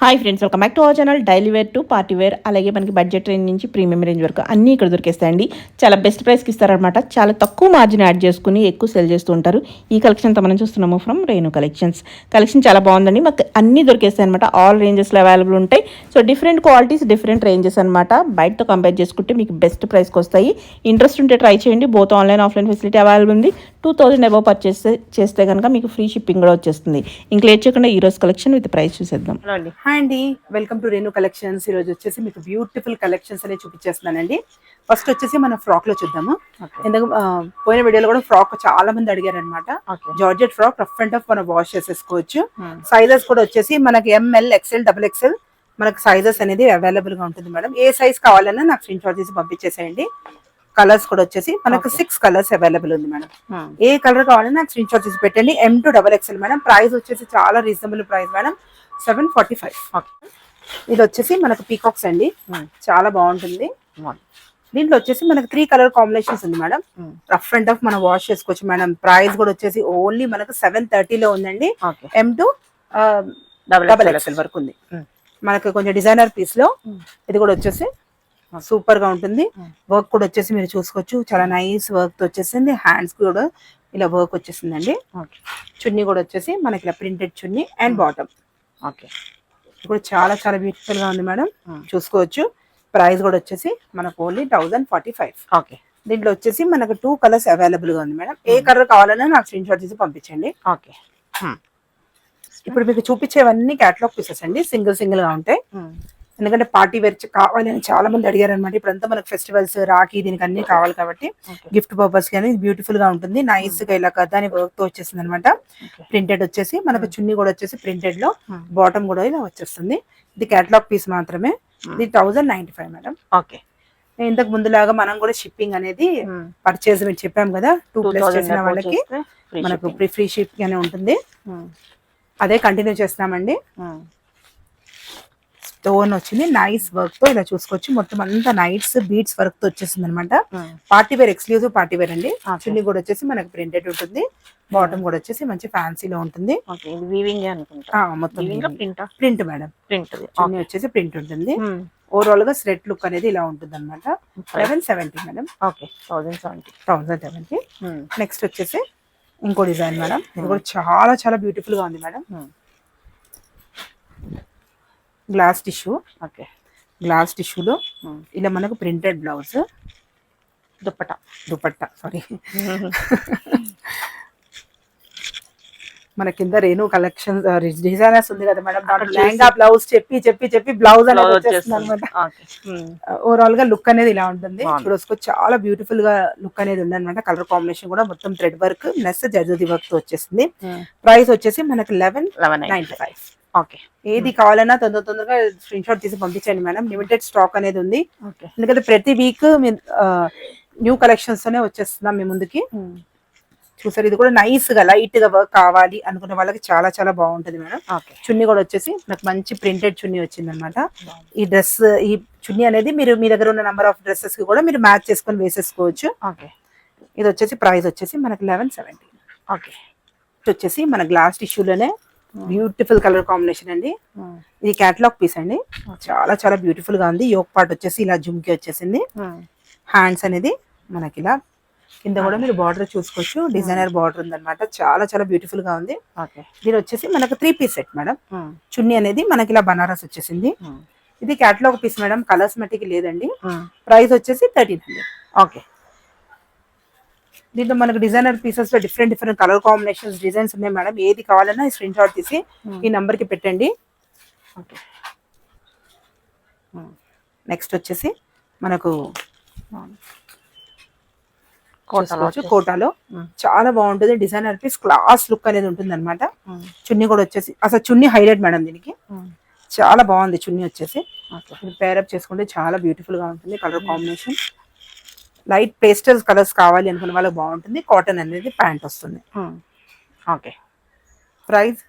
Hi friends, welcome back to our channel. Daily wear to party wear, అలాగే మనకి budget range నుంచి premium range వరకు అన్నీ ఇక్కడ దొరికేస్తాయండి. చాలా బెస్ట్ ప్రైస్కి ఇస్తారనమాట. చాలా తక్కువ మార్జిన్ యాడ్ చేసుకుని ఎక్కువ సెల్ చేస్తూ ఉంటారు. ఈ కలెక్షన్ అంతా మనం చూస్తున్నాము ఫ్రమ్ రేణు కలెక్షన్స్. కలెక్షన్ చాలా బాగుందండి. మాకు అన్నీ దొరికేస్తాయి అనమాట. ఆల్ రేంజెస్లో అవైలబుల్ ఉంటాయి. So different qualities, different ranges అనమాట. బయటతో కంపేర్ చేసుకుంటే మీకు బెస్ట్ ప్రైస్కి వస్తాయి. ఇంట్రెస్ట్ ఉంటే ట్రై చేయండి. Both online, offline facility available ఉంది. 2000 అబౌవ్ పర్చేస్ చేస్తే కనుక మీకు ఫ్రీ షిప్పింగ్ కూడా వచ్చేస్తుంది. ఇంకా లేట్ చేయకుండా ఈ రోజు కలెక్షన్ విత్ ప్రైస్ చూసేద్దాం. హాయ్ అండి, వెల్కమ్ టు రేణు కలెక్షన్స్. ఈ రోజు వచ్చేసి మీకు బ్యూటిఫుల్ కలెక్షన్స్ అనేది చూపించేస్తున్నానండి. ఫస్ట్ వచ్చేసి మనం ఫ్రాక్ లో చూద్దాము. ఎందుకు పోయిన వీడియోలో కూడా ఫ్రాక్ చాలా మంది అడిగారు అనమాట. Georgette frock rough and tough మనం వాష్ చేసేసుకోవచ్చు. సైజెస్ కూడా వచ్చేసి మనకి ఎంఎల్, ఎక్స్ఎల్, డబుల్ ఎక్స్ఎల్ మనకి సైజెస్ అనేది అవైలబుల్ గా ఉంటుంది మేడం. ఏ సైజ్ కావాలన్నా నాకు స్క్రీన్ షాట్ తీసి పంపించేసేయండి. కలర్స్ కూడా వచ్చేసి మనకు 6 కలర్స్ అవైలబుల్ ఉంది మేడం. ఏ కలర్ కావాలన్నా నాకు స్క్రీన్ షాట్ తీసి పెట్టండి. M to double XL madam. Price వచ్చేసి చాలా రీజనబుల్ ప్రైస్ మేడం, 745. ఇది వచ్చేసి మనకు పీకాక్స్ అండి, చాలా బాగుంటుంది. దీంట్లో వచ్చేసి మనకు 3 కలర్ కాంబినేషన్స్ ఉంది మేడం. రఫ్ అండ్ టఫ్ మనం వాష్ చేసుకోవచ్చు మేడం. ప్రైస్ కూడా వచ్చేసి ఓన్లీ మనకు 730 లో ఉందండి. M to డబుల్ ఎక్స్ఎల్ వరకు ఉంది. మనకు కొంచెం డిజైనర్ పీస్ లో ఇది కూడా వచ్చేసి సూపర్ గా ఉంటుంది. వర్క్ కూడా వచ్చేసి మీరు చూసుకోవచ్చు, చాలా నైస్ వర్క్ తో వచ్చేసింది. హ్యాండ్స్ కూడా ఇలా వర్క్ వచ్చేసిందండి. చున్నీ కూడా వచ్చేసి మనకి ఇలా ప్రింటెడ్ చున్నీ అండ్ బాటమ్. కూడా చాలా చాలా బ్యూటిఫుల్ గా ఉంది మేడం, చూసుకోవచ్చు. ప్రైస్ కూడా వచ్చేసి మనకు ఓన్లీ 1045. దీంట్లో వచ్చేసి మనకు 2 కలర్స్ అవైలబుల్ గా ఉంది మేడం. ఏ కలర్ కావాలన్నా నాకు స్క్రీన్ షాట్ తీసి పంపించండి. ఇప్పుడు మీకు చూపించేవన్నీ క్యాటలాగ్ పీసెస్ అండి, సింగిల్ సింగిల్ గా ఉంటాయి. ఎందుకంటే పార్టీ వేర్ కావాలి అని చాలా మంది అడిగారు అనమాట. ఇప్పుడంతా మనకు ఫెస్టివల్స్, రాఖీ, దీనికి అన్ని కావాలి కాబట్టి గిఫ్ట్ పర్పస్ కి అనేది బ్యూటిఫుల్ గా ఉంటుంది. నైస్ గా ఇలా కథాని వర్క్ తో వచ్చేసింది అనమాట. ప్రింటెడ్ వచ్చేసి మనకు చున్నీ కూడా వచ్చేసి ప్రింటెడ్ లో, బాటమ్ కూడా ఇలా వచ్చేస్తుంది. ఇది కేటలాగ్ పీస్ మాత్రమే. ఇది 1095 మేడం. ఇంతకు ముందులాగా మనం కూడా షిప్పింగ్ అనేది పర్చేస్ మీరు చెప్పాం కదా, 2+ చేసిన వాళ్ళకి మనకు ఫ్రీ షిప్పింగ్ అనే ఉంటుంది. అదే కంటిన్యూ చేస్తామండి. స్టోన్ వచ్చింది నైస్ వర్క్ తో, ఇలా చూసుకోవచ్చు. మొత్తం అంతా నైట్స్ బీట్స్ వర్క్ తో వచ్చేసింది అనమాట. Party wear, exclusive party wear అండి. చున్నీ కూడా వచ్చేసి మనకి ప్రింటెడ్ ఉంటుంది. బాటమ్ కూడా వచ్చేసి మంచి ఫ్యాన్సీలో ఉంటుంది. మొత్తం ప్రింట్ మేడం. చున్నీ వచ్చేసి ప్రింట్ ఉంటుంది. ఓవరాల్ గా స్రెట్ లుక్ అనేది ఇలా ఉంటుంది అనమాట. 1170 మేడం. 1070. నెక్స్ట్ వచ్చేసి ఇంకో డిజైన్ మేడం. ఇది కూడా చాలా చాలా బ్యూటిఫుల్ గా ఉంది మేడం. Glass tissue. గ్లాస్ టిష్యూలో ఇలా మనకు ప్రింటెడ్ బ్లౌజ్, దుపట్టా సారీ మన కింద రేణు కలెక్షన్ డిజైనర్స్ ఉంది కదా మేడం, లెహంగా బ్లౌజ్ చెప్పి బ్లౌజ్ అనేది వచ్చేస్తుంది అనమాట. ఓవరాల్ గా లుక్ అనేది ఇలా ఉంటుంది. చూసుకో, చాలా బ్యూటిఫుల్ గా లుక్ అనేది ఉంది అనమాట. కలర్ కాంబినేషన్ కూడా మొత్తం thread work plus zardozi work తో వచ్చేసింది. ప్రైస్ వచ్చేసి మనకి 1195. ఏది కావాలన్నా తొందరగా స్క్రీన్ షాట్ తీసి పంపించండి మేడం. లిమిటెడ్ స్టాక్ అనేది ఉంది. ఎందుకంటే ప్రతి వీక్ న్యూ కలెక్షన్స్ తోనే వచ్చేస్తున్నాం మీ ముందుకి. చూసారు, ఇది కూడా నైస్ గా లైట్ గా వర్క్ కావాలి అనుకునే వాళ్ళకి చాలా చాలా బాగుంటుంది మేడం. చున్నీ కూడా వచ్చేసి నాకు మంచి ప్రింటెడ్ చున్నీ వచ్చింది అనమాట. ఈ డ్రెస్, ఈ చున్నీ అనేది మీరు మీ దగ్గర ఉన్న నెంబర్ ఆఫ్ డ్రెస్సెస్ కి కూడా మీరు మ్యాచ్ చేసుకొని వేసేసుకోవచ్చు. ఇది వచ్చేసి ప్రైస్ వచ్చేసి మనకి 1170. వచ్చేసి మన గ్లాస్ టిష్యూలోనే బ్యూటిఫుల్ కలర్ కాంబినేషన్ అండి. ఇది కేటలాగ్ పీస్ అండి, చాలా చాలా బ్యూటిఫుల్ గా ఉంది. యోక్ పార్ట్ వచ్చేసి ఇలా జుమ్కి వచ్చేసింది. హ్యాండ్స్ అనేది మనకి ఇలా, కింద కూడా మీరు బార్డర్ చూసుకోవచ్చు, డిజైనర్ బార్డర్ ఉంది అనమాట. చాలా చాలా బ్యూటిఫుల్ గా ఉంది. దీని వచ్చేసి మనకు 3 పీస్ సెట్ మేడం. చున్నీ అనేది మనకి ఇలా బనారస్ వచ్చేసింది. ఇది కేటలాగ్ పీస్ మేడం, కలర్స్ మట్టికి లేదండి. ప్రైస్ వచ్చేసి 1300. దీంట్లో మనకు డిజైనర్ పీసెస్ లో డిఫరెంట్ కలర్ కాంబినేషన్స్, డిజైన్స్ ఉన్నాయి మేడం. ఏది కావాలన్నా స్క్రీన్ షాట్ తీసి ఈ నంబర్ కి పెట్టండి. నెక్స్ట్ వచ్చేసి మనకు కోటాలో చాలా బాగుంటుంది. డిజైనర్ పీస్, క్లాస్ లుక్ అనేది ఉంటుంది అనమాట. చున్నీ కూడా వచ్చేసి అసలు చున్నీ హైలైట్ మేడం. దీనికి చాలా బాగుంది చున్నీ వచ్చేసి. పేరప్ చేసుకుంటే చాలా బ్యూటిఫుల్ గా ఉంటుంది. Colour combination light pastel colours కావాలి అనుకున్న వాళ్ళకి బాగుంటుంది. కాటన్ అనేది ప్యాంట్ వస్తుంది. Price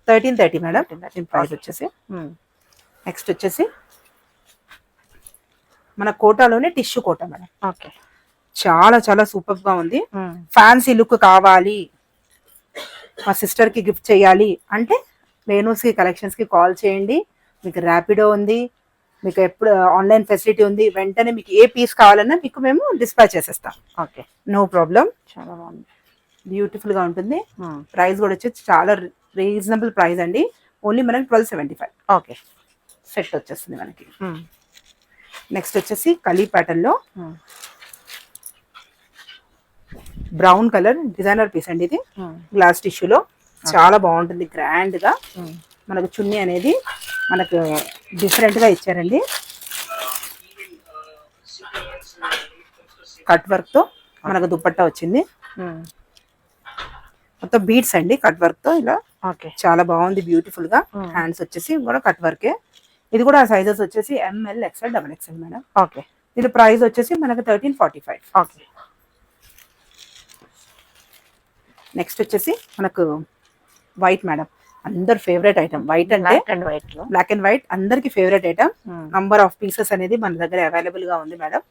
1330 madam. ప్రైస్ వచ్చేసి. నెక్స్ట్ వచ్చేసి మన కోటాలోనే టిష్యూ కోటా మేడం. చాలా చాలా సూపర్ గా ఉంది. ఫ్యాన్సీ లుక్ కావాలి, మా సిస్టర్ కి గిఫ్ట్ చేయాలి అంటే రేణుస్ కలెక్షన్స్ కి కాల్ చేయండి. మీకు ర్యాపిడో ఉంది, మీకు ఎప్పుడు ఆన్లైన్ ఫెసిలిటీ ఉంది. వెంటనే మీకు ఏ పీస్ కావాలన్నా మీకు మేము డిస్పాచ్ చేసేస్తాం. Okay, no problem. చాలా బాగుంది, బ్యూటిఫుల్ గా ఉంటుంది. ప్రైస్ కూడా వచ్చేసి చాలా రీజనబుల్ ప్రైస్ అండి. ఓన్లీ మనకి 1275. ఓకే, సెట్ వచ్చేస్తుంది మనకి. నెక్స్ట్ వచ్చేసి కలీ ప్యాటర్న్ లో బ్రౌన్ కలర్ డిజైనర్ పీస్ అండి. ఇది గ్లాస్ టిష్యూలో చాలా బాగుంటుంది. గ్రాండ్ గా మనకు చున్నీ అనేది మనకు డిఫరెంట్ గా ఇచ్చారండి. కట్ వర్క్ తో మనకు దుపట్టా వచ్చింది. మొత్తం బీడ్స్ అండి కట్ వర్క్ తో ఇలా. ఓకే, చాలా బాగుంది బ్యూటిఫుల్ గా. హ్యాండ్స్ వచ్చేసి కూడా కట్ వర్కే. ఇది కూడా సైజెస్ వచ్చేసి ML, XL, XXL madam. Okay, దీని ప్రైస్ వచ్చేసి మనకు 1345. ఓకే. నెక్స్ట్ వచ్చేసి మనకు వైట్ మేడం, అందరు ఫేవరెట్ ఐటమ్. వైట్ అంటే బ్లాక్ అండ్ వైట్ అందరికి favourite item. Number of pieces అనేది మన దగ్గర అవైలబుల్ గా ఉంది మేడం.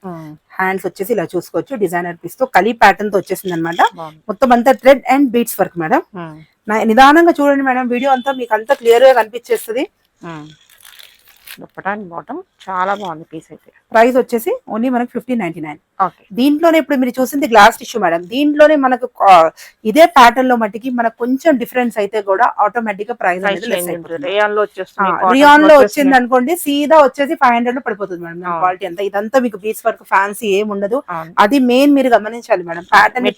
హ్యాండ్స్ వచ్చేసి ఇలా చూసుకోవచ్చు, డిజైనర్ పీస్ తో కలీ ప్యాటర్న్ తో వచ్చేసింది అనమాట. మొత్తం అంతా thread and beads work madam. నిదానంగా చూడండి మేడం, వీడియో అంతా మీకు అంతా క్లియర్ గా కనిపించేస్తుంది. దుపట్టా అండ్ బాటమ్ చాలా బాగుంది పీస్ అయితే. ప్రైస్ వచ్చేసి ఓన్లీ మనకి 1599. ఓకే, దీంట్లోనే ఇప్పుడు మీరు చూసింది గ్లాస్ టిష్యూ మేడం. దీంట్లోనే మనకు ఇదే ప్యాటర్న్ లో మట్టికి మనకు కొంచెం డిఫరెన్స్ అయితే కూడా ఆటోమేటిక్ గా ప్రైస్ అనేది లెస్ అయిపోతుంది. రియాన్ లో వచ్చింది అనుకోండి, సీదా వచ్చేసి 500 లో పడిపోతుంది మేడం. క్వాలిటీ అంతా ఇదంతా మీకు బీచ్ వర్క్ ఫ్యాన్సీ ఏం ఉండదు. అది మెయిన్ మీరు గమనించాలి madam. Pattern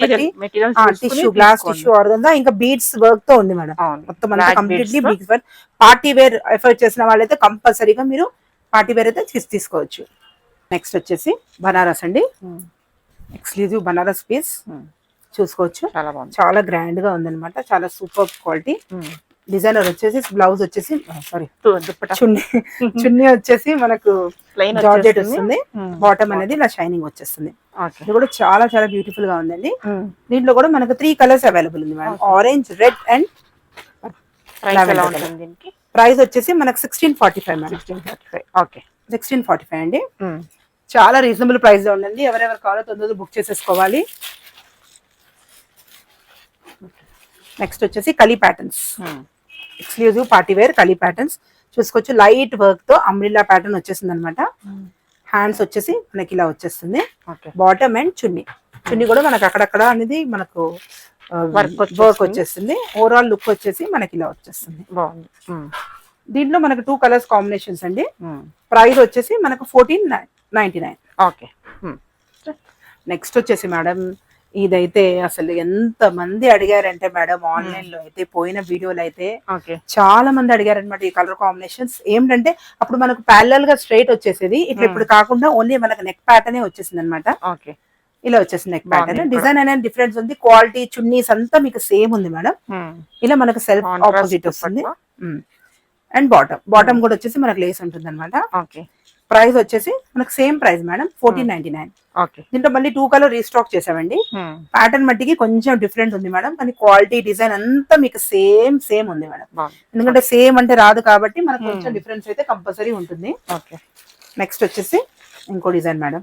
tissue, glass tissue, organza, ఇంకా బీడ్స్ వర్క్ తో ఉంది మేడం. మొత్తం అంతా completely beads work. Party wear effort చేసిన వాళ్ళైతే కంపల్సరీగా మీరు పార్టీ వేర్ అయితే తీసుకోవచ్చు. నెక్స్ట్ వచ్చేసి బనారస్ అండి, ఎక్స్క్లూజివ్ బనారస్ పీస్ చూసుకోవచ్చు. చాలా గ్రాండ్ గా ఉందన్నమాట, చాలా సూపర్ క్వాలిటీ. డిజైనర్ వచ్చేసి బ్లౌజ్ వచ్చేసి సారీ చున్నీ వచ్చేసి మనకు జార్జెట్ వస్తుంది. బాటమ్ అనేది ఇలా షైనింగ్ వచ్చేస్తుంది. ఇది కూడా చాలా చాలా బ్యూటిఫుల్ గా ఉందండి. దీంట్లో కూడా మనకు 3 కలర్స్ అవైలబుల్ ఉంది madam, orange, red and price వచ్చేసి మనకు 1645 మేడం. 1645. ఓకే, 1645 అండి. చాలా రీజనబుల్ ప్రైస్ లో ఉందండి. ఎవరెవరు కావాలో తొందరగా బుక్ చేసేసుకోవాలి. నెక్స్ట్ వచ్చేసి కలీ ప్యాటర్న్స్, ఎక్స్క్లూజివ్ పార్టీ వేర్ కలీ ప్యాటర్న్స్ చూసుకోవచ్చు. లైట్ వర్క్ తో అంబ్రిల్లా ప్యాటర్న్ వచ్చేసింది అనమాట. హ్యాండ్స్ వచ్చేసి మనకి ఇలా వచ్చేస్తుంది. బాటమ్ అండ్ చున్నీ కూడా మనకు అక్కడక్కడ అనేది మనకు వర్క్ వచ్చేస్తుంది. ఓవరాల్ లుక్ వచ్చేసి మనకి ఇలా వచ్చేస్తుంది. బాగుంది. దీంట్లో మనకు 2 కలర్స్ కాంబినేషన్స్ అండి. ప్రైస్ వచ్చేసి మనకు 1499. ఓకే, నెక్స్ట్ వచ్చేసి మేడం ఇదైతే అసలు ఎంత మంది అడిగారంటే మేడం, ఆన్లైన్ లో అయితే పోయిన వీడియోలు అయితే చాలా మంది అడిగారనమాట ఈ కలర్ కాంబినేషన్స్. ఏంటంటే అప్పుడు మనకు ప్యారలల్ గా స్ట్రైట్ వచ్చేసేది, ఇట్లా ఇప్పుడు కాకుండా ఓన్లీ మనకు నెక్ ప్యాటర్న్ వచ్చేసింది అనమాట. ఇలా వచ్చేసింది నెక్ ప్యాటర్న్. డిజైన్ అనేది డిఫరెన్స్ ఉంది, క్వాలిటీ చున్నీస్ అంతా మీకు సేమ్ ఉంది మేడం. ఇలా మనకు సెల్ఫ్ ఆపోజిట్ వస్తుంది. అండ్ బాటమ్ కూడా వచ్చేసి మనకు లేస్ ఉంటుంది అనమాట. ప్రైస్ వచ్చేసి మనకు సేమ్ ప్రైస్ మేడం, 1499. దీంట్లో మళ్ళీ 2 కలర్ రీస్టాక్ చేసామండి. ప్యాటర్న్ మట్టికి కొంచెం డిఫరెంట్ ఉంది మేడం, కానీ క్వాలిటీ డిజైన్ అంతా మీకు సేమ్ ఉంది మేడం. ఎందుకంటే సేమ్ అంటే రాదు కాబట్టి మనకు కొంచెం డిఫరెన్స్ అయితే కంపల్సరీ ఉంటుంది. నెక్స్ట్ వచ్చేసి ఇంకో డిజైన్ మేడం,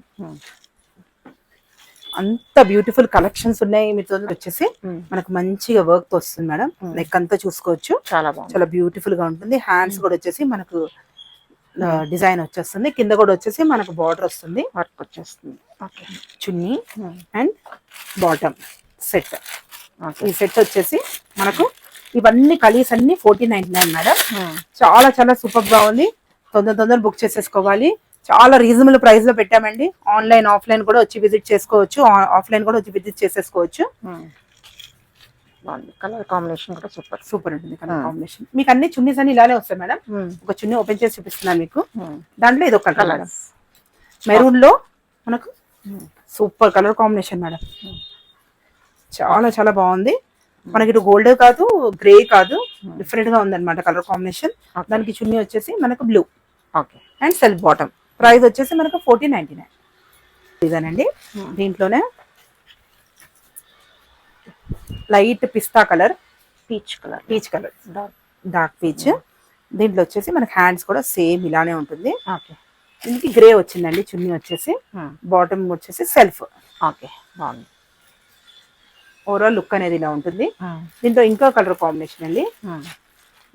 అంత బ్యూటిఫుల్ కలెక్షన్స్ ఉన్నాయి. మీతో వచ్చేసి మనకు మంచిగా వర్క్ తో వస్తుంది మేడం. నెక్ అంతా చూసుకోవచ్చు, చాలా బ్యూటిఫుల్ గా ఉంటుంది. హ్యాండ్స్ కూడా వచ్చేసి మనకు డిజైన్ వచ్చేస్తుంది. కింద కూడా వచ్చేసి మనకు బార్డర్ వస్తుంది, వర్క్ వచ్చేస్తుంది. చున్నీ అండ్ బాటమ్ సెట్. ఈ సెట్ వచ్చేసి మనకు ఇవన్నీ కలీస్ అన్ని 1499 మేడం. చాలా చాలా సూపర్ గా ఉంది. తొందర బుక్ చేసేసుకోవాలి. చాలా రీజనబుల్ ప్రైస్ లో పెట్టామండి. ఆన్లైన్ ఆఫ్లైన్ కూడా వచ్చి విజిట్ చేసుకోవచ్చు, ఆఫ్లైన్ కూడా వచ్చి విజిట్ చేసేసుకోవచ్చు. కలర్ కాంబినేషన్ కూడా సూపర్ ఉంటుంది. కలర్ కాంబినేషన్ మీకు అన్ని చున్నీస్ అన్ని ఇలానే వస్తాయి మేడం. ఒక చున్నీ ఓపెన్ చేసి చూపిస్తున్నాను మీకు. దాంట్లో ఇది ఒక కలర్ మెరూన్ లో మనకు సూపర్ కలర్ కాంబినేషన్ మేడం. చాలా చాలా బాగుంది. మనకి ఇటు గోల్డ్ కాదు, గ్రే కాదు, డిఫరెంట్ గా ఉంది అనమాట కలర్ కాంబినేషన్. దానికి చున్నీ వచ్చేసి మనకు blue and self bottom. Price వచ్చేసి మనకు 1499 ఇదేనండి. దీంట్లోనే light pista colour, peach colour dark peach. దీంట్లో వచ్చేసి మనకి హ్యాండ్స్ కూడా సేమ్ ఇలానే ఉంటుంది. దీనికి గ్రే వచ్చిందండి చున్నీ వచ్చేసి. బాటమ్ వచ్చేసి సెల్ఫ్. బాగుంది. ఓవరాల్ లుక్ అనేది ఇలా ఉంటుంది. దీంట్లో ఇంకో కలర్ కాంబినేషన్ అండి,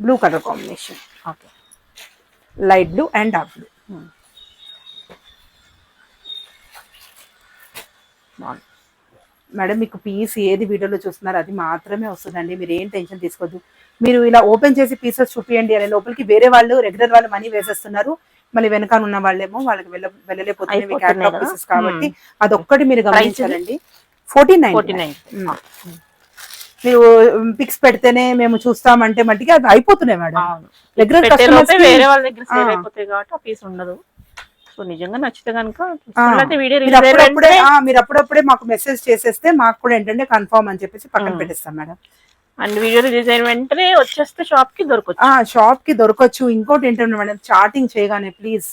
blue colour combination, okay. Light blue and dark blue. బాగుంది మేడం మీకు పీస్ ఏది వీడియోలో చూస్తున్నారో అది మాత్రమే వస్తుందండి, మీరు ఏం టెన్షన్ తీసుకోవద్దు. మీరు ఇలా ఓపెన్ చేసి పీసెస్ చూపియండి అనే లోపలికి వేరే వాళ్ళు రెగ్యులర్ వాళ్ళు మనీ వేసేస్తున్నారు, మళ్ళీ వెనకాల ఉన్న వాళ్ళేమో వాళ్ళకి వెళ్ళలేకపోతున్నాయి మీ క్యాటలాగ్ పీసెస్ కాబట్టి అదొక్కటి మీరు గమనించాలండి. 1499. మీరు పిక్స్ పెడితేనే మేము చూస్తామంటే మట్టికి అవి అయిపోతున్నాయి మేడం. రెగ్యులర్ కస్టమర్స్ వేరే వాళ్ళ దగ్గర సేల్ అయిపోతాయి కాబట్టి ఆ పీస్ ఉండదు. సో నిజంగా నచ్చితే కనుక మీరు అప్పుడప్పుడే మాకు మెసేజ్ చేసేస్తే మాకు కూడా ఏంటంటే కన్ఫర్మ్ అని చెప్పేసి పక్కన పెట్టేస్తాం మేడం. అండ్ వీడియో రిలీజ్ అయిన వెంటనే వచ్చేస్తే షాప్ కి దొరకచ్చు. షాప్ కి దొరకచ్చు. ఇంకోటి ఏంటంటే మేడం, చాటింగ్ చేయగానే ప్లీజ్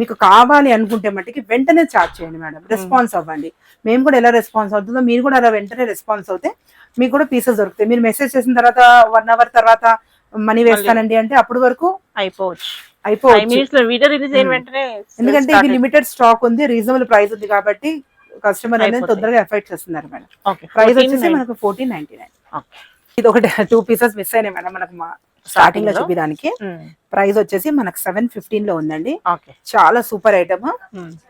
మీకు కావాలి అనుకుంటే మట్టికి వెంటనే చాట్ చేయండి మేడం, రెస్పాన్స్ అవ్వండి. మేము కూడా ఎలా రెస్పాన్స్ అవుతుందో మీరు కూడా అలా వెంటనే రెస్పాన్స్ అవుతే మీకు కూడా పీసెస్ దొరుకుతాయి. మీరు మెసేజ్ చేసిన తర్వాత 1 hour తర్వాత మనీ వేస్తానండి అంటే అప్పటి వరకు అయిపోవచ్చు. ఎందుకంటే ఇది లిమిటెడ్ స్టాక్ ఉంది, రీజనబుల్ ప్రైస్ ఉంది కాబట్టి కస్టమర్ అనేది తొందరగా ఎఫెక్ట్ చేస్తున్నారు మేడం. ప్రైస్ వచ్చేసి మనకు 1499. ఇది ఒకటి 2 pieces మిస్ అయినాయి మేడం మనకు స్టార్టింగ్ లో చూపించడానికి. ప్రైస్ వచ్చేసి మనకు 715 లో ఉందండి. చాలా సూపర్ ఐటమ్.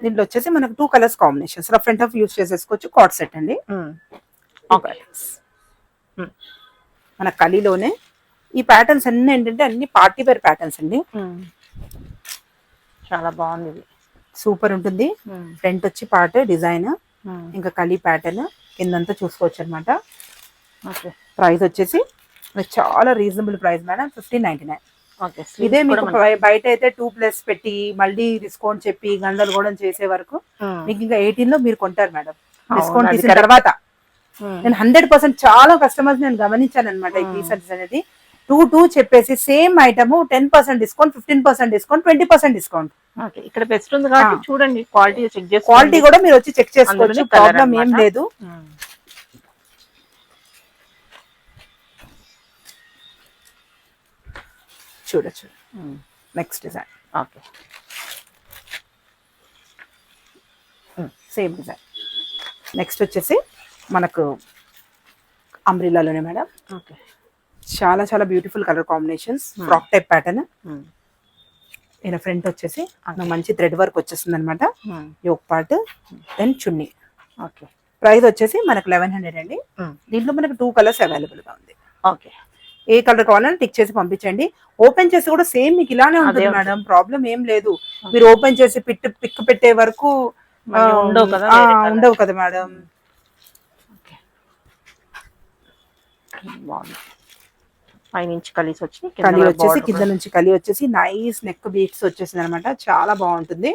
దీంట్లో వచ్చేసి మనకు 2 colours combinations rough and tough use చేసేసుకోవచ్చు. కార్డ్ సెట్ అండి. మన కలిలోనే ఈ ప్యాటర్న్స్ అన్ని ఏంటంటే అన్ని పార్టీ వేర్ ప్యాటర్న్స్ అండి. చాలా బాగుంది, సూపర్ ఉంటుంది. ఫ్రంట్ వచ్చి పార్ట్ డిజైన్, ఇంకా కలీ ప్యాటర్న్ కిందంతా చూసుకోవచ్చు అనమాట. ప్రైస్ వచ్చేసి చాలా రీజనబుల్ ప్రైస్ మేడం, 1599. ఇదే మీకు బయట అయితే 2+ పెట్టి మళ్ళీ డిస్కౌంట్ చెప్పి గందరగోళం చేసే వరకు మీకు ఇంకా 18 లో మీరు కొంటారు మేడం. డిస్కౌంట్ తీసిన తర్వాత నేను 100% చాలా కస్టమర్స్ నేను గమనించాను అనమాట. ఈ పీసెస్ అనేది 2 చెప్పేసి same item 10% discount, 15% discount, 20% discount. ఇక్కడ బెస్ట్ ఉంది కాబట్టి చూడండి, క్వాలిటీ చెక్ చేసుకోండి. క్వాలిటీ కూడా మీరు వచ్చి చెక్ చేసుకోవచ్చు, ప్రాబ్లం ఏం లేదు. చూడొచ్చు next design. Okay, same design. Next వచ్చేసి మనకు అంబ్రిల్లాలోనే మేడం. ఓకే, చాలా చాలా beautiful colour combinations, frock type pattern. ఈయన ఫ్రంట్ వచ్చేసి మంచి థ్రెడ్ వర్క్ వచ్చేస్తుంది అనమాట. యోక్ పార్ట్ దెన్ చున్నీ. ఓకే, ప్రైస్ వచ్చేసి మనకు 1100 అండి. దీంట్లో మనకు 2 కలర్స్ అవైలబుల్ గా ఉంది. ఓకే, ఏ కలర్ కావాలని టిక్ చేసి పంపించండి. ఓపెన్ చేసి కూడా సేమ్ మీకు ఇలానే ఉంటుంది మేడం, ప్రాబ్లం ఏం లేదు. మీరు ఓపెన్ చేసి పిక్ పెట్టే వరకు ఉండవు కదా మేడం. పైనుంచి కలిసి వచ్చి కలి వచ్చేసి కింద నుంచి కలి వచ్చేసి నైస్ నెక్ బీట్స్ వచ్చేసింది అనమాట. చాలా బాగుంటుంది.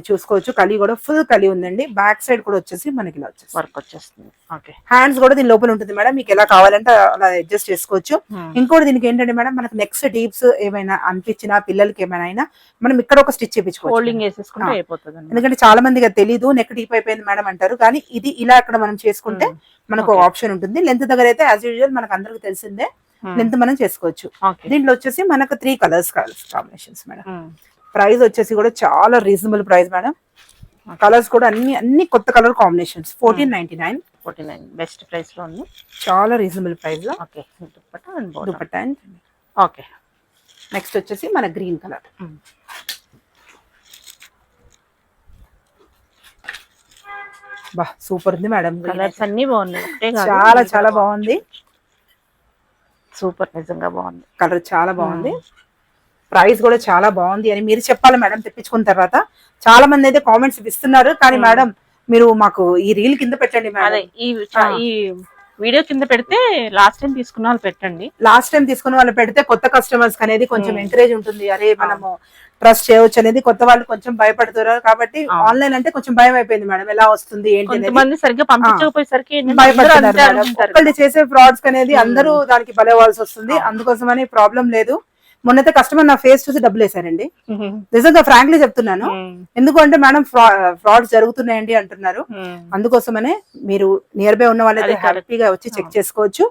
చూసుకోవచ్చు, కలి కూడా ఫుల్ కలి ఉందండి. బ్యాక్ సైడ్ కూడా వచ్చేసి మనకి ఇలా వచ్చేసి వర్క్ వచ్చేస్తుంది. ఓకే, హ్యాండ్స్ కూడా దీని లోపల ఉంటుంది మేడం, మీకు ఎలా కావాలంటే అలా అడ్జస్ట్ చేసుకోవచ్చు. ఇంకోటి దీనికి ఏంటంటే మేడం, మనకు నెక్స్ట్ డీప్స్ ఏమైనా అనిపించినా పిల్లలకి ఏమైనా అయినా మనం ఇక్కడ ఒక స్టిచ్ చేయించుకోవచ్చు. ఎందుకంటే చాలా మందికి తెలియదు నెక్ డీప్ అయిపోయింది మేడం అంటారు, కానీ ఇది ఇలా అక్కడ మనం చేసుకుంటే మనకు ఆప్షన్ ఉంటుంది. లెంత్ దగ్గర అయితే యాజ్ యూజువల్ మనకు అందరికి తెలిసిందే, లెంత్ మనం చేసుకోవచ్చు. దీంట్లో వచ్చేసి మనకు 3 కలర్స్ కాంబినేషన్స్ మేడం. ప్రైస్ వచ్చేసి కూడా చాలా రీజనబుల్ ప్రైస్ మేడం. కలర్స్ కూడా అన్ని కొత్త కలర్ కాంబినేషన్స్. 1499 బెస్ట్ ప్రైస్ లో ఉంది, చాలా రీజనబుల్ ప్రైస్ లో. ఓకే, దుపట్టా. ఓకే, నెక్స్ట్ వచ్చేసి మన గ్రీన్ కలర్. బా సూపర్ ఉంది మేడం, కలర్స్ అన్ని బాగున్నాయి, చాలా చాలా బాగుంది. సూపర్, నిజంగా బాగుంది కలర్, చాలా బాగుంది. ప్రైస్ కూడా చాలా బాగుంది అని మీరు చెప్పాలి మేడం. తెప్పించుకున్న తర్వాత చాలా మంది అయితే కామెంట్స్ ఇస్తున్నారు, కానీ మేడం మీరు మాకు ఈ రీల్ కింద పెట్టండి మేడం. ఈ వీడియో కింద పెడితే లాస్ట్ టైం తీసుకున్న వాళ్ళు పెట్టండి. లాస్ట్ టైం తీసుకున్న వాళ్ళు పెడితే కొత్త కస్టమర్స్ అనేది కొంచెం ఎంకరేజ్ ఉంటుంది. అరే మనము ట్రస్ట్ చేయవచ్చు అనేది కొత్త వాళ్ళు కొంచెం భయపడుతున్నారు కాబట్టి ఆన్లైన్ అంటే కొంచెం భయం అయిపోయింది మేడం, ఎలా వస్తుంది ఏంటి సరిగ్గా పంపించకపోయేసరికి భయపడుతున్నారు. ఒక్కళ్ళు చేసే ఫ్రాడ్స్ అనేది అందరూ దానికి బలవాల్సి వస్తుంది. అందుకోసమని ప్రాబ్లం లేదు. మొన్నైతే కస్టమర్ నా ఫేస్ చూసి డబ్బులు వేసారండి, నిజంగా ఫ్రాంక్లీ చెప్తున్నాను. ఎందుకంటే మేడం ఫ్రాడ్స్ జరుగుతున్నాయండి అంటున్నారు. అందుకోసమనే మీరు నియర్ బై ఉన్న వాళ్ళైతే హ్యాపీగా వచ్చి చెక్ చేసుకోవచ్చు.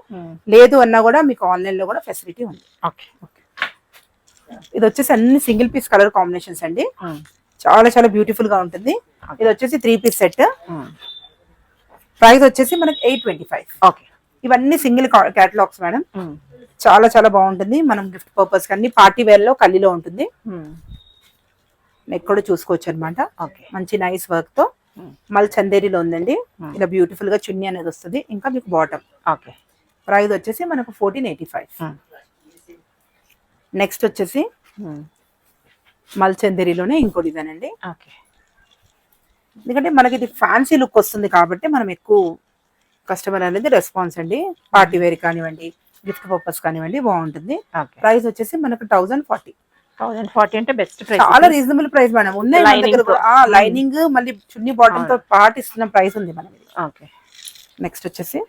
లేదు అన్నా కూడా మీకు ఆన్లైన్ లో కూడా ఫెసిలిటీ ఉంది. ఇది వచ్చేసి అన్ని సింగిల్ పీస్ కలర్ కాంబినేషన్స్ అండి, చాలా చాలా బ్యూటిఫుల్ గా ఉంటుంది. ఇది వచ్చేసి 3 పీస్ సెట్. ప్రైస్ వచ్చేసి మనకి 825. ఇవన్నీ సింగిల్ కేటలాగ్స్ మేడం, చాలా చాలా బాగుంటుంది. మనం గిఫ్ట్ పర్పస్ అన్ని పార్టీ వేర్ లో కల్లీలో ఉంటుంది. నెక్ కూడా చూసుకోవచ్చు అనమాట. ఓకే. మంచి నైస్ వర్క్ తో మళ్ళీ చందేరిలో ఉందండి. ఇలా బ్యూటిఫుల్ గా చున్నీ అనేది వస్తుంది. ఇంకా మీకు బాటమ్. ఓకే. ప్రైస్ వచ్చేసి మనకు 1485. నెక్స్ట్ వచ్చేసి మల్చందేరిలోనే ఇంకో డిజైన్ అండి. ఓకే. ఎందుకంటే మనకి ఇది ఫ్యాన్సీ లుక్ వస్తుంది కాబట్టి మనం ఎక్కువ కస్టమర్ అనేది రెస్పాన్స్ అండి. పార్టీ వేర్ కానివ్వండి, గిఫ్ట్ పర్పస్ కానివ్వండి బాగుంటుంది. ఓకే. ప్రైస్ వచ్చేసి మనకు 1040. 1040 అంటే బెస్ట్ ప్రైస్. చాలా రీజనబుల్ ప్రైస్ మేడం. ఉన్నాయి మన దగ్గర కూడా. లైనింగ్ మళ్ళీ చున్నీ బాటమ్ తో పాటు ఇస్తున్న ప్రైస్ ఉంది మనం. ఓకే. నెక్స్ట్ వచ్చేసి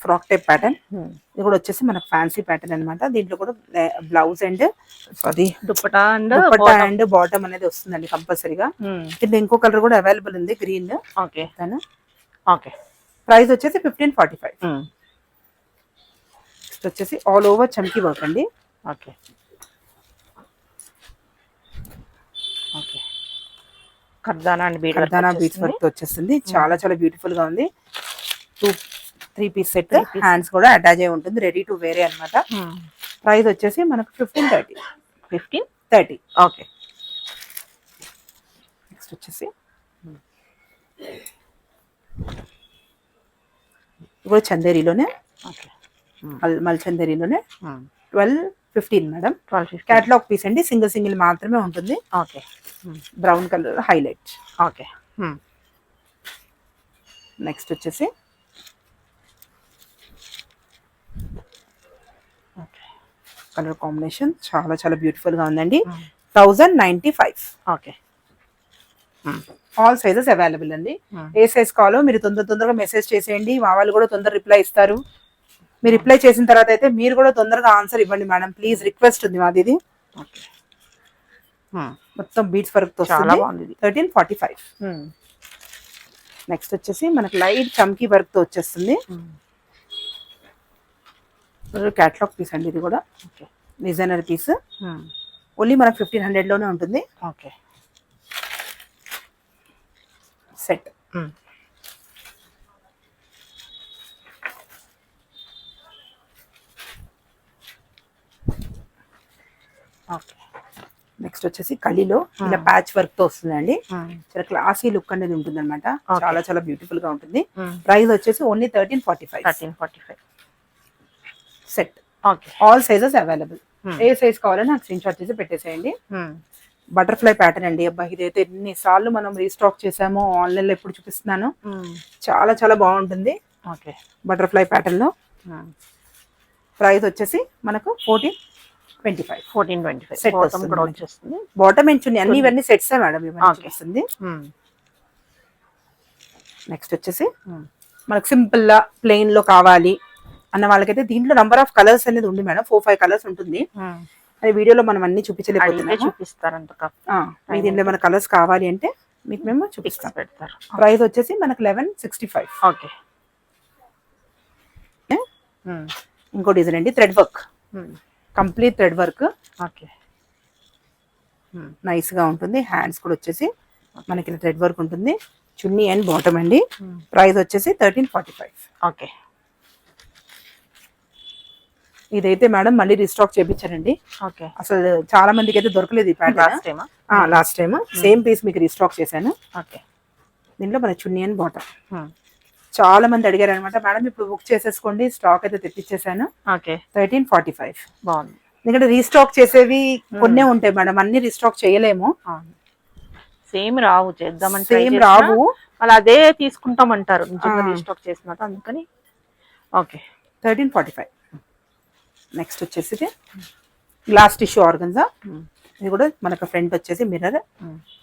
ఫ్రాక్ టైప్ ప్యాటర్న్. ఇది కూడా వచ్చేసి మనకు ఫ్యాన్సీ ప్యాటర్న్ అనమాట. దీంట్లో కూడా blouse and sorry dupatta and bottom అనేది వస్తుందండి కంపల్సరీగా. దీంట్లో ఇంకో కలర్ కూడా అవైలబుల్ ఉంది, గ్రీన్. ఓకే. ఓకే. ప్రైస్ వచ్చేసి 1545. నెక్స్ట్ వచ్చేసి ఆల్ ఓవర్ చమ్కీ వర్క్ అండి. ఓకే. ఓకే. కర్దానా బీడ్స్ వర్క్ తో వచ్చేస్తుంది. చాలా చాలా బ్యూటిఫుల్ గా ఉంది. 3 పీస్ సెట్, హ్యాండ్స్ కూడా అటాచ్ అయి ఉంటుంది. రెడీ టు వేరే అనమాట. ప్రైస్ వచ్చేసి మనకు 1530. 1530. ఓకే. నెక్స్ట్ వచ్చేసి ఇప్పుడు చందేరిలోనే, మల్చందేరిలోనే 1215 మేడం. 1215 క్యాటలాగ్ పీస్ అండి. సింగిల్ మాత్రమే ఉంటుంది. Okay. Brown colour highlight. Okay. Next వచ్చేసి కలర్ కాంబినేషన్ చాలా చాలా బ్యూటిఫుల్ గా ఉందండి. 1095. ఓకే. ఆల్ సైజెస్ అవైలబుల్ అండి. ఏ సైజ్ కావాలో మీరు తొందరగా మెసేజ్ చేసేయండి. మా వాళ్ళు కూడా తొందర రిప్లై ఇస్తారు. మీరు రిప్లై చేసిన తర్వాత అయితే మీరు కూడా తొందరగా ఆన్సర్ ఇవ్వండి మేడం, ప్లీజ్. రిక్వెస్ట్ ఉంది మాది. ఇది మొత్తం బీట్స్ వర్క్ తో 1345. నెక్స్ట్ వచ్చేసి మనకి లైట్ చమ్కీ వర్క్ తో వచ్చేస్తుంది. క్యాటలాగ్ పీస్ అండి. ఇది కూడా డిజైనర్ పీస్. ఓన్లీ మనకు 1500 లోనే ఉంటుంది. ఓకే. సెట్. ఓకే. నెక్స్ట్ వచ్చేసి కలీలో ఇలా ప్యాచ్ వర్క్ తో వస్తుందండి. చాలా క్లాసీ లుక్ అనేది ఉంటుంది అనమాట. చాలా చాలా బ్యూటిఫుల్ గా ఉంటుంది. ప్రైస్ వచ్చేసి only 1345. Set. Okay. All sizes available. ఏ సైజ్ కావాలని నాకు స్క్రీన్ షాట్ చేసి పెట్టేసేయండి. బటర్ఫ్లై ప్యాటర్న్ అండి. అబ్బా ఇదైతే ఎన్నిసార్లు మనం రీస్టాక్ చేసామో, ఆన్లైన్ లో ఎప్పుడు చూపిస్తున్నాను. చాలా చాలా బాగుంటుంది. ఓకే. బటర్ఫ్లై ప్యాటర్న్ లో ప్రైస్ వచ్చేసి మనకు 1425. సెట్ వస్తుంది. బాటమ్ అండ్ చున్నీ అన్ని ఇవన్నీ సెట్స్ మేడం. ఇవన్నీ వస్తుంది. నెక్స్ట్ వచ్చేసి మనకు సింపుల్ గా ప్లెయిన్ లో కావాలి అన్న వాళ్ళకైతే దీంట్లో నంబర్ ఆఫ్ కలర్స్ అనేది ఉంది మేడం. 4-5 కలర్స్ ఉంటుంది. అది వీడియోలో మనం అన్ని చూపించలేకపోతున్నాము. దీంట్లో మన కలర్స్ కావాలి అంటే మీకు మేము చూపిస్తాం. ప్రైస్ వచ్చేసి మనకు 1165. ఓకే. ఇంకో డిజైన్ అండి. Thread work, complete thread work. Okay. Nice గా ఉంటుంది. హ్యాండ్స్ కూడా వచ్చేసి మనకి థ్రెడ్ వర్క్ ఉంటుంది. చున్నీ అండ్ బాటమ్ అండి. ప్రైస్ వచ్చేసి 1345. ఓకే. ఇదైతే మేడం మళ్ళీ రీస్టాక్ చేయించారండి. ఓకే. అసలు చాలా మందికి అయితే దొరకలేదు ఈ pattern. Last time same piece మీకు రీస్టాక్ చేశాను. ఓకే. దీంట్లో మన చున్నీ అండ్ బాటమ్. చాలా మంది అడిగారు అనమాట, మేడం ఇప్పుడు బుక్ చేసేసుకోండి, స్టాక్ అయితే తెప్పించేసాను. ఓకే. 1345. బాగుంది. ఎందుకంటే రీస్టాక్ చేసేవి కొన్నే ఉంటాయి మేడం, అన్ని రీస్టాక్ చేయలేము. సేమ్ రావు, చేద్దామంటే సేమ్ రావు. అలా అదే తీసుకుంటామంటారు రీస్టాక్ చేసినట్టు, అందుకని. ఓకే. 1345. నెక్స్ట్ వచ్చేసి గ్లాస్ టిష్యూ ఆర్గన్జా. ఇది కూడా మనకు ఫ్రంట్ వచ్చేసి mirror,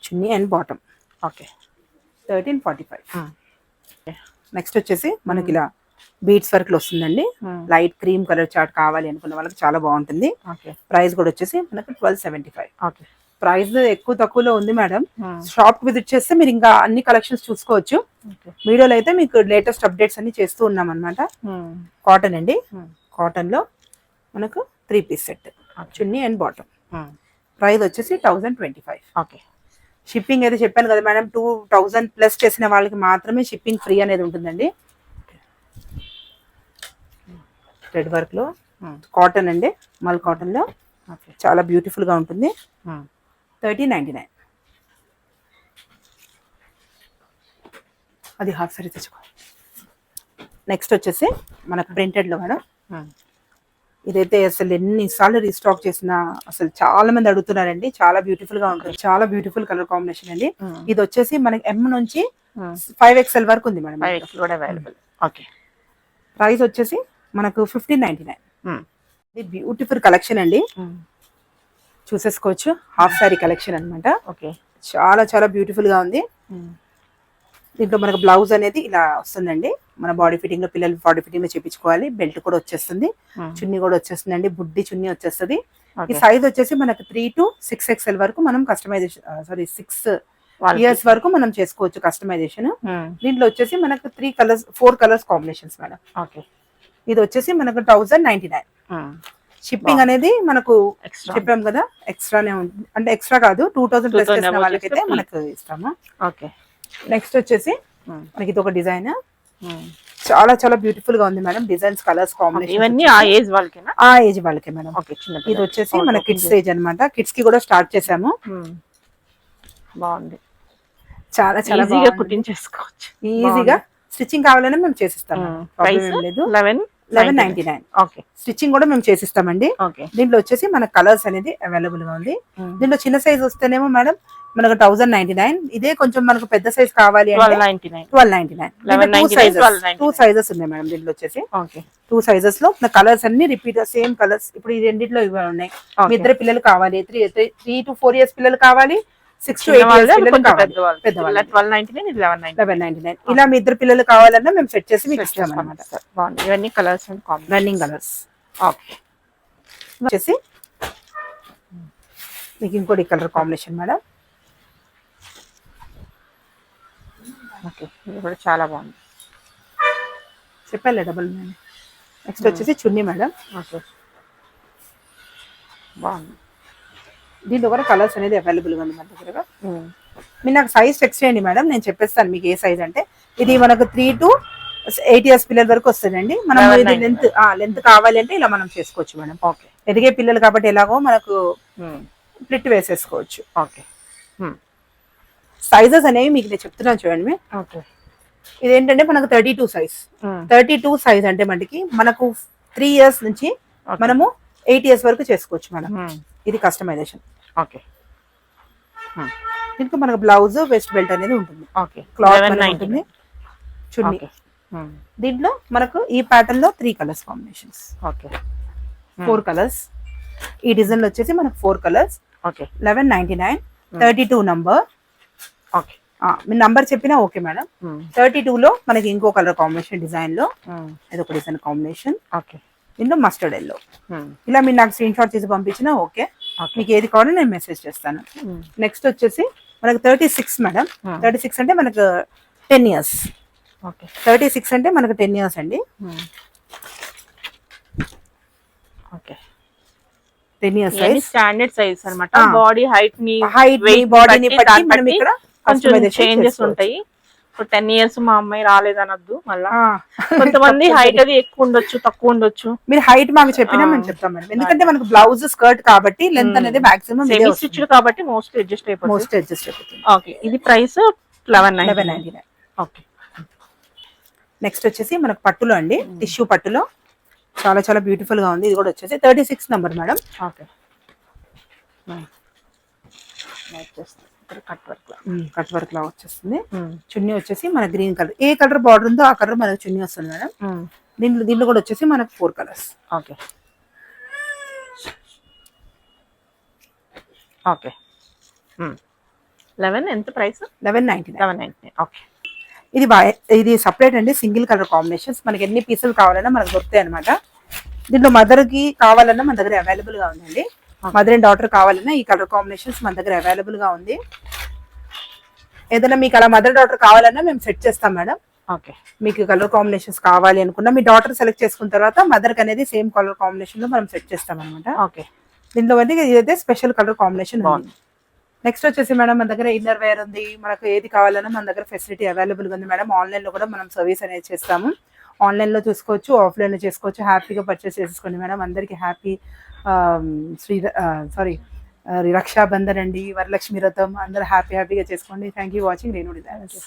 chunni and bottom. Okay. 1345. Next వచ్చేసి మనకి ఇలా బీట్స్ వర్క్ లో వస్తుందండి. లైట్ క్రీమ్ కలర్ చార్ట్ కావాలి అనుకున్న వాళ్ళకి చాలా బాగుంటుంది. ప్రైస్ కూడా వచ్చేసి మనకు 1275. ప్రైస్ ఎక్కువ తక్కువలో ఉంది మేడం. షాప్ విజిట్ చేస్తే మీరు ఇంకా అన్ని కలెక్షన్స్ చూసుకోవచ్చు. వీడియోలో అయితే మీకు లేటెస్ట్ అప్డేట్స్ అన్ని చేస్తూ ఉన్నాం అనమాట. కాటన్ అండి. కాటన్ లో మనకు 3 piece set, chunni and bottom. Price వచ్చేసి 1025. ఓకే. షిప్పింగ్ అయితే చెప్పాను కదా మేడం, 2000 ప్లస్ చేసిన వాళ్ళకి మాత్రమే షిప్పింగ్ ఫ్రీ అనేది ఉంటుందండి. థ్రెడ్ వర్క్ లో కాటన్ అండి, మల్ కాటన్ లో ఓకే. చాలా బ్యూటిఫుల్ గా ఉంటుంది. 3099. అది హాఫ్ సారీ తెచ్చుకో. నెక్స్ట్ వచ్చేసి మనకు ప్రింటెడ్ లో మేడం, ఇదైతే అసలు ఎన్నిసార్లు రీస్టాక్ చేసినా అసలు చాలా మంది అడుగుతున్నారండి. చాలా బ్యూటిఫుల్ గా ఉంటుంది, చాలా బ్యూటిఫుల్ కలర్ కాంబినేషన్ అండి. ఇది వచ్చేసి మనకి M నుంచి 5XL వరకు ఉంది మేడం. 5XL కూడా అవైలబుల్. ఓకే. ప్రైస్ వచ్చేసి మనకు 1599. ఇది బ్యూటిఫుల్ కలెక్షన్ అండి, చూసేసుకోవచ్చు. హాఫ్ సారీ కలెక్షన్ అన్నమాట. ఓకే. చాలా చాలా బ్యూటిఫుల్ గా ఉంది. దీంట్లో మనకు బ్లౌజ్ అనేది ఇలా వస్తుందండి. మన బాడీ ఫిట్టింగ్ లో పిల్లలు బాడీ ఫిట్టింగ్ లో చేపించుకోవాలి. బెల్ట్ కూడా వచ్చేస్తుంది, చున్నీ కూడా వచ్చేస్తుంది అండి, బుడ్డి చున్నీ వచ్చేస్తుంది. ఈ సైజ్ వచ్చేసి మనకు 3 to 6XL వరకు మనం కస్టమైజేషన్ 6 ఇయర్స్ వరకు మనం చేసుకోవచ్చు కస్టమైజేషన్. దీంట్లో వచ్చేసి మనకు 4 కలర్స్ కాంబినేషన్స్ మేడం. ఓకే. ఇది వచ్చేసి మనకు 1099. షిప్పింగ్ అనేది మనకు చెప్పాం కదా ఎక్స్ట్రానే ఉంటుంది, అంటే ఎక్స్ట్రా కాదు, 2000 ప్లస్ చేసిన వాళ్ళకైతే మనకు ఇస్తాము. ఓకే. నెక్స్ట్ వచ్చేసి మనకి ఇది ఒక డిజైన్, చాలా చాలా బ్యూటిఫుల్ గా ఉంది మేడం. డిజైన్స్, కలర్స్ కాంబినేషన్ ఇవన్నీ ఆ ఏజ్ వాళ్ళకేనా? ఆ ఏజ్ వాళ్ళకే మేడం. ఓకే. ఇది వచ్చేసి మన కిడ్స్ ఏజ్ అన్నమాట. కిడ్స్ కి కూడా స్టార్ట్ చేసాము. బాగుంది, చాలా చాలా ఈజీగా కుట్టించేసుకోవచ్చు. ఈజీగా స్టిచ్చింగ్ కావాలన్నా మేము చేసిస్తాము, ప్రాబ్లం ఏం లేదు. 1199. ఓకే. స్టిచ్చింగ్ కూడా మేము చేసిస్తామండి. ఓకే. దీంట్లో వచ్చేసి మన కలర్స్ అనేది అవైలబుల్ గా ఉంది. దీంట్లో చిన్న సైజ్ వస్తేనేమో మేడం మనకు 1099. ఇదే కొంచెం మనకు పెద్ద సైజ్ కావాలి అంటే 1299. 2 సైజెస్ ఉన్నాయి మేడం దీంట్లో వచ్చేసి. 2 సైజెస్ లో కలర్స్ అన్ని రిపీట్, సేమ్ కలర్స్. ఇప్పుడు ఈ రెండిట్లో ఇవి ఉన్నాయి. మీ ఇద్దరు పిల్లలు కావాలి, 3 to 4 years పిల్లలు కావాలి, 6 to 8 years పిల్లలు కావాలి, పెద్దవాళ్ళు 1199. ఇలా మీ ఇద్దరు పిల్లలు కావాలన్నా మేము సెట్ చేసి మీకు ఇస్తాం అన్నమాట. ఇవన్నీ colours and running colours. Okay. వచ్చేసి మీకు ఇంకోటి కలర్ కాంబినేషన్ మేడం. ఓకే. ఇది కూడా చాలా బాగుంది, చెప్పాలి డబుల్. నెక్స్ట్ వచ్చేసి చున్నీ మేడం. ఓకే. బాగుంది. దీంట్లో కూడా కలర్స్ అనేది అవైలబుల్ గా ఉంది మన దగ్గర. మీరు నాకు సైజ్ టెక్స్ట్ చేయండి మేడం, నేను చెప్పేస్తాను మీకు ఏ సైజ్ అంటే. ఇది మనకు 3 to 8 years పిల్లల వరకు వస్తుందండి. మనం ఇది లెంత్ కావాలి అంటే ఇలా మనం చేసుకోవచ్చు మేడం. ఓకే. ఎదిగే పిల్లలు కాబట్టి ఎలాగో మనకు ప్లిట్ వేసేసుకోవచ్చు. ఓకే. సైజెస్ అనేవి మీకు నేను చెప్తున్నాను చూడండి. ఓకే. ఇదేంటంటే మనకు 32 సైజ్. 32 సైజ్ అంటే మనకు 3 years నుంచి మనము 8 years వరకు చేసుకోవచ్చు మేడం. ఇది కస్టమైజేషన్. ఓకే. దీనికి మనకు బ్లౌజ్, వెస్ట్ బెల్ట్ అనేది ఉంటుంది. ఓకే. క్లాత్ ఉంటుంది, చున్నీ. దీంట్లో మనకు ఈ ప్యాటర్న్ లో 3 కలర్స్ కాంబినేషన్స్. ఓకే. 4 కలర్స్. ఈ డిజైన్ లో వచ్చేసి మనకు 4 కలర్స్. ఓకే. 1199. 32 నంబర్. ఓకే. మీ నంబర్ చెప్పినా ఓకే మేడం. 32 లో మనకి ఇంకో కలర్ కాంబినేషన్ డిజైన్ లో ఇది ఒక డిజైన్ కాంబినేషన్. ఓకే. ఇందులో మస్టర్డ్ ఎల్లో. ఇలా మీరు నాకు స్క్రీన్ షాట్ చేసి పంపించినా ఓకే. మీకు ఏది కావాలో నేను మెసేజ్ చేస్తాను. నెక్స్ట్ వచ్చేసి మనకు 36 మేడం. 36 అంటే మనకు 10 years. ఓకే. 36 అంటే మనకు 10 years అండి. Okay. 10 years size, standard size అన్నమాట. బాడీ హైట్ ని బాడీని బట్టి మనం ఇక్కడ కొంచెం చేంజెస్ ఉంటాయి. 10 years మా అమ్మాయి రాలేదనొద్దు. మళ్ళా కొంతమంది హైట్ అది ఎక్కువ ఉండొచ్చు, తక్కువ ఉండొచ్చు. మీరు హైట్ మాకు చెప్పినా మేము చెప్తాం మేడం. ఎందుకంటే మనకు బ్లౌజ్, స్కర్ట్ కాబట్టి లెంత్ అనేది మాక్సిమం స్టిచ్డ్ కాబట్టి మోస్ట్ అడ్జస్ట్ అయిపోతుంది. ఓకే. ఇది ప్రైస్ 1199. ఓకే. నెక్స్ట్ వచ్చేసి మనకు పట్టులో అండి, టిష్యూ పట్టులో చాలా చాలా బ్యూటిఫుల్ గా ఉంది. ఇది కూడా వచ్చేసి 36 number madam. Okay. Cut work లా వచ్చేస్తుంది. చున్నీ వచ్చేసి మన గ్రీన్ కలర్, ఏ కలర్ బార్డర్ ఉందో ఆ కలర్ మనకు చున్నీ వస్తుంది మేడం. దీంట్లో కూడా వచ్చేసి మనకు 4 కలర్స్. ఓకే. ఓకే. 11 ఎంత ప్రైస్? 1199. ఓకే. ఇది సపరేట్ అండి, సింగిల్ కలర్ కాంబినేషన్స్. మనకి ఎన్ని పీసులు కావాలన్నా మనకు దొరుకుతాయి అనమాట. దీంట్లో మదర్ కి కావాలన్నా మన దగ్గర అవైలబుల్ గా ఉందండి. మదర్ అండ్ డాటర్ కావాలన్నా ఈ కలర్ కాంబినేషన్స్ మన దగ్గర అవైలబుల్ గా ఉంది. ఏదైనా మీకు అలా మదర్ డాటర్ కావాలన్నా మేము సెట్ చేస్తాం మేడం. ఓకే. మీకు కలర్ కాంబినేషన్స్ కావాలి అనుకున్నా మీ డాటర్ సెలెక్ట్ చేసుకున్న తర్వాత మదర్ కి అనేది సేమ్ కలర్ కాంబినేషన్ లో మనం సెట్ చేస్తాం అనమాట. ఓకే. దీంట్లో ఇదైతే స్పెషల్ కలర్ కాంబినేషన్ ఉంది. నెక్స్ట్ వచ్చేసి మేడం మన దగ్గర ఇన్నర్ వేర్ ఉంది. మనకు ఏది కావాలన్నా మన దగ్గర ఫెసిలిటీ అవైలబుల్ గా ఉంది మేడం. ఆన్లైన్ లో కూడా మనం సర్వీస్ అనేది చేస్తాము. ఆన్లైన్లో చూసుకోవచ్చు, ఆఫ్లైన్లో చేసుకోవచ్చు. హ్యాపీగా పర్చేస్ చేసేసుకోండి మేడం. అందరికీ హ్యాపీ రక్షాబంధన్ అండి, వరలక్ష్మి వ్రతం అందరూ హ్యాపీగా చేసుకోండి. Thank you watching Renu designs.